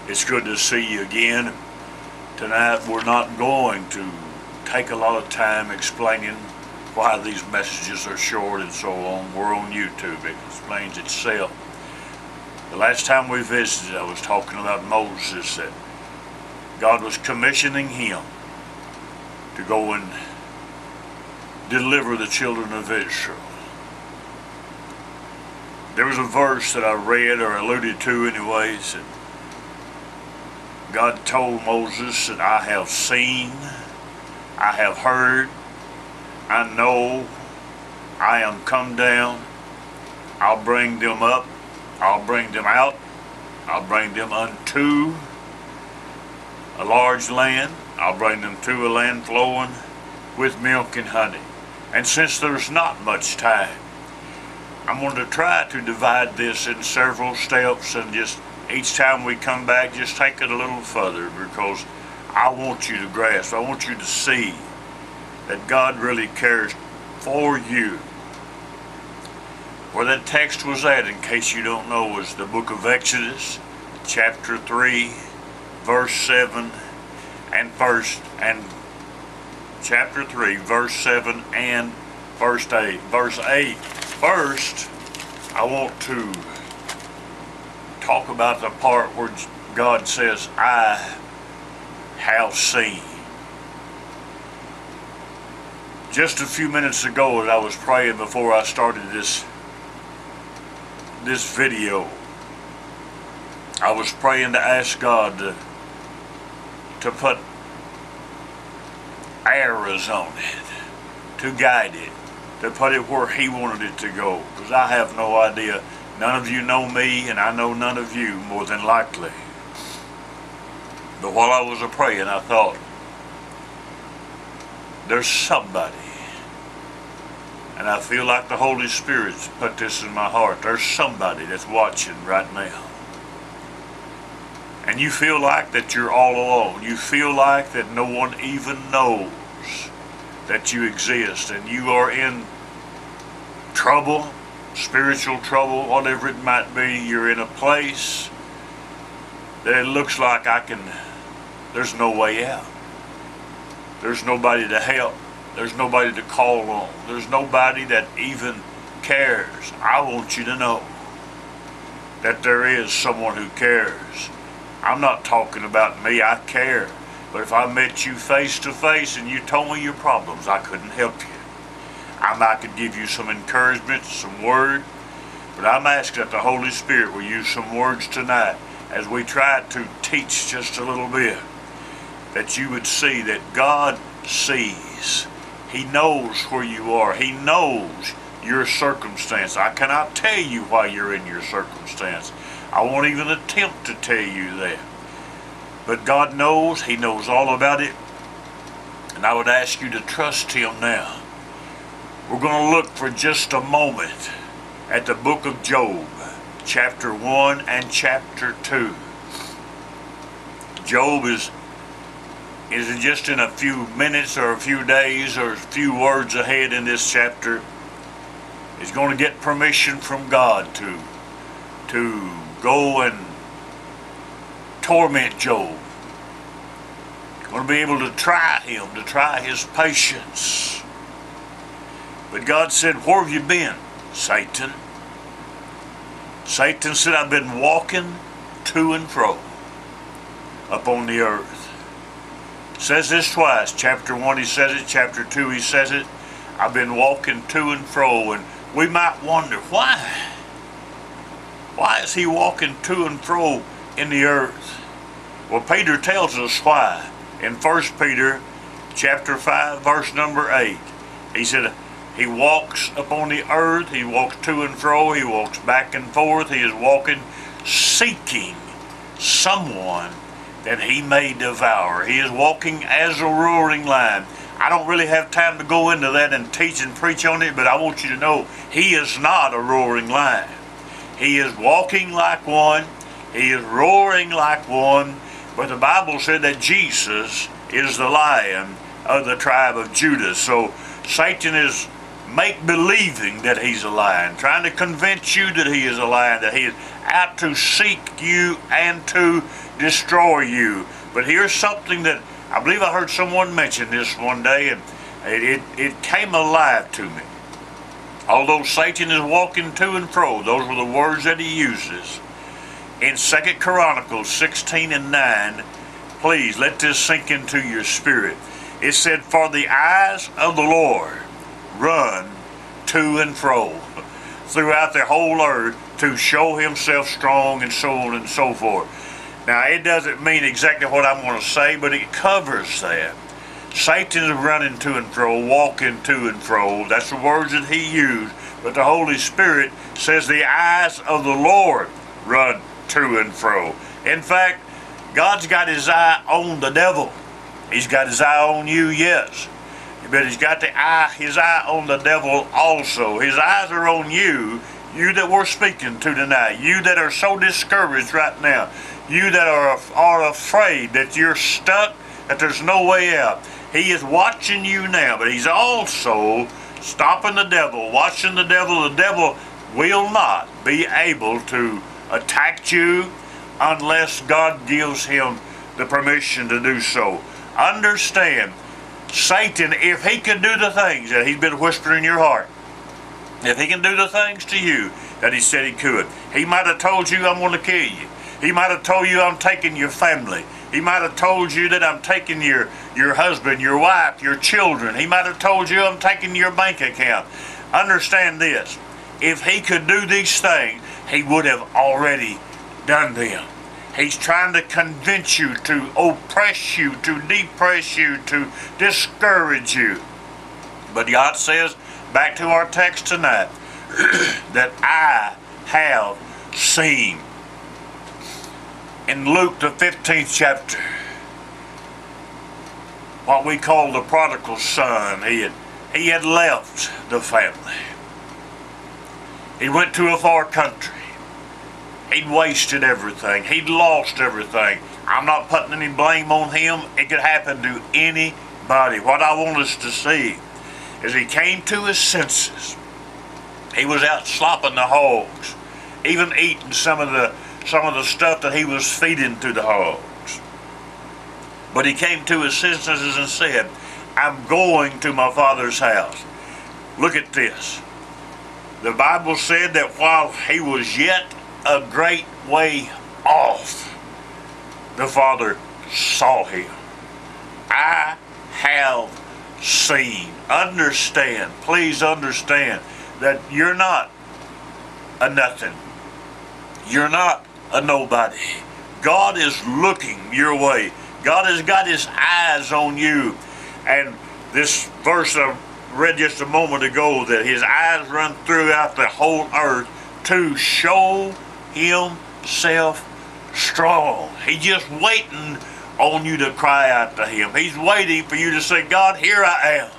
It's good to see you again. Tonight we're not going to take a lot of time explaining why these messages are short and so on. We're on YouTube. It explains itself. The last time we visited, I was talking about Moses, that God was commissioning him to go and deliver the children of Israel. There was a verse that I read, or alluded to anyways, that God told Moses that I have seen, I have heard, I know, I am come down, I'll bring them up, I'll bring them out, I'll bring them unto a large land, I'll bring them to a land flowing with milk and honey. And since there's not much time, I'm going to try to divide this in several steps, and just each time we come back, just take it a little further, because I want you to grasp, I want you to see that God really cares for you. Where that text was at, in case you don't know, was the book of Exodus, chapter 3, verse 7, and chapter 3, verse 7 and verse 8. Verse 8. First, I want to talk about the part where God says, I have seen. Just a few minutes ago, as I was praying before I started this video, I was praying to ask God to put arrows on it, to guide it, to put it where He wanted it to go, because I have no idea. None of you know me, and I know none of you, more than likely. But while I was praying, I thought, there's somebody, and I feel like the Holy Spirit's put this in my heart, there's somebody that's watching right now. And you feel like that you're all alone. You feel like that no one even knows that you exist, and you are in trouble, spiritual trouble, whatever it might be. You're in a place that it looks like there's no way out. There's nobody to help. There's nobody to call on. There's nobody that even cares. I want you to know that there is someone who cares. I'm not talking about me. I care. But if I met you face to face and you told me your problems, I couldn't help you. I could give you some encouragement, some word, but I'm asking that the Holy Spirit will use some words tonight as we try to teach just a little bit, that you would see that God sees. He knows where you are. He knows your circumstance. I cannot tell you why you're in your circumstance. I won't even attempt to tell you that. But God knows. He knows all about it. And I would ask you to trust Him now. We're going to look for just a moment at the book of Job, chapter 1 and chapter 2. Job is just in a few minutes or a few days or a few words ahead in this chapter. He's going to get permission from God to go and torment Job. He's going to be able to try him, to try his patience. But God said, where have you been, Satan? Satan said, I've been walking to and fro upon the earth. It says this twice. Chapter 1 he says it, chapter 2 he says it. I've been walking to and fro, and we might wonder, why? Why is he walking to and fro in the earth? Well, Peter tells us why. In 1 Peter chapter 5, verse number 8, he said, he walks upon the earth, he walks to and fro, he walks back and forth, he is walking, seeking someone that he may devour. He is walking as a roaring lion. I don't really have time to go into that and teach and preach on it, but I want you to know, he is not a roaring lion. He is walking like one, he is roaring like one, but the Bible said that Jesus is the Lion of the tribe of Judah. So Satan is make believing that he's a lion, trying to convince you that he is a lion, that he is out to seek you and to destroy you. But here's something that I believe I heard someone mention this one day, and it came alive to me. Although Satan is walking to and fro, those were the words that he uses. In 2 Chronicles 16:9, please let this sink into your spirit. It said, "For the eyes of the Lord run to and fro throughout the whole earth to show himself strong," and so on and so forth. Now, it doesn't mean exactly what I'm going to say, but it covers that. Satan is running to and fro, walking to and fro. That's the words that he used. But the Holy Spirit says the eyes of the Lord run to and fro. In fact, God's got his eye on the devil. He's got his eye on you, yes. But he's got his eye on the devil also. His eyes are on you, you that we're speaking to tonight. You that are so discouraged right now. You that are afraid that you're stuck, that there's no way out. He is watching you now, but he's also stopping the devil, watching the devil. The devil will not be able to attack you unless God gives him the permission to do so. Understand, Satan, if he can do the things that he's been whispering in your heart, if he can do the things to you that he said he could, he might have told you, "I'm going to kill you." He might have told you, "I'm taking your family." He might have told you that I'm taking your husband, your wife, your children. He might have told you, "I'm taking your bank account." Understand this. If he could do these things, he would have already done them. He's trying to convince you, to oppress you, to depress you, to discourage you. But God says, back to our text tonight, that I have seen. In Luke the 15th chapter, what we call the prodigal son, he had left the family. He went to a far country. He'd wasted everything. He'd lost everything. I'm not putting any blame on him. It could happen to anybody. What I want us to see is he came to his senses. He was out slopping the hogs, even eating some of the stuff that he was feeding to the hogs. But he came to his senses and said, "I'm going to my father's house." Look at this. The Bible said that while he was yet a great way off, the father saw him. I have seen. Understand, please understand, that you're not a nothing. You're not a nobody. God is looking your way. God has got his eyes on you. And this verse I read just a moment ago, that his eyes run throughout the whole earth to show himself strong. He's just waiting on you to cry out to him. He's waiting for you to say, "God, here I am.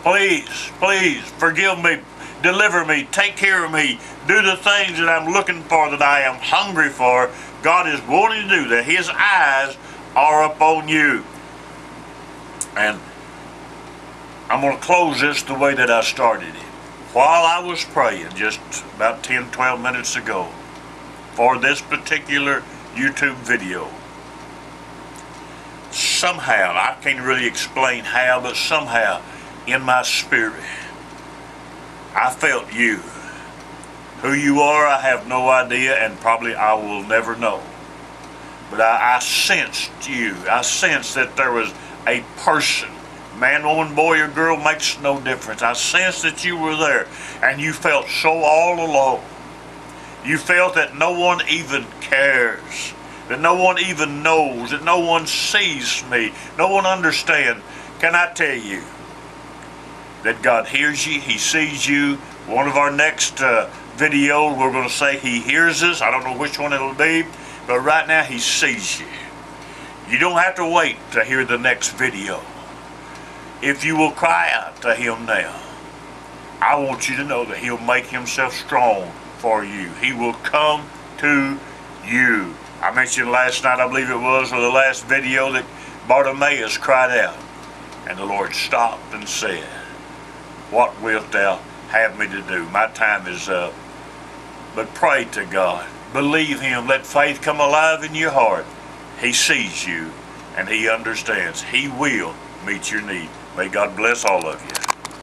Please, please forgive me, deliver me, take care of me, do the things that I'm looking for, that I am hungry for." God is wanting to do that. His eyes are upon you. And I'm going to close this the way that I started it. While I was praying just about 10-12 minutes ago for this particular YouTube video, somehow, I can't really explain how, but somehow in my spirit, I felt you. Who you are, I have no idea, and probably I will never know. But I sensed you. I sensed that there was a person, man, woman, boy, or girl, makes no difference. I sensed that you were there, and you felt so all alone. You felt that no one even cares, that no one even knows, that no one sees me, no one understands. Can I tell you that God hears you, he sees you? One of our next videos, we're going to say he hears us. I don't know which one it'll be, but right now he sees you. You don't have to wait to hear the next video. If you will cry out to him now, I want you to know that he'll make himself strong for you. He will come to you. I mentioned last night, I believe it was, or the last video, that Bartimaeus cried out, and the Lord stopped and said, what wilt thou have me to do? My time is up. But pray to God. Believe Him. Let faith come alive in your heart. He sees you and He understands. He will meet your need. May God bless all of you.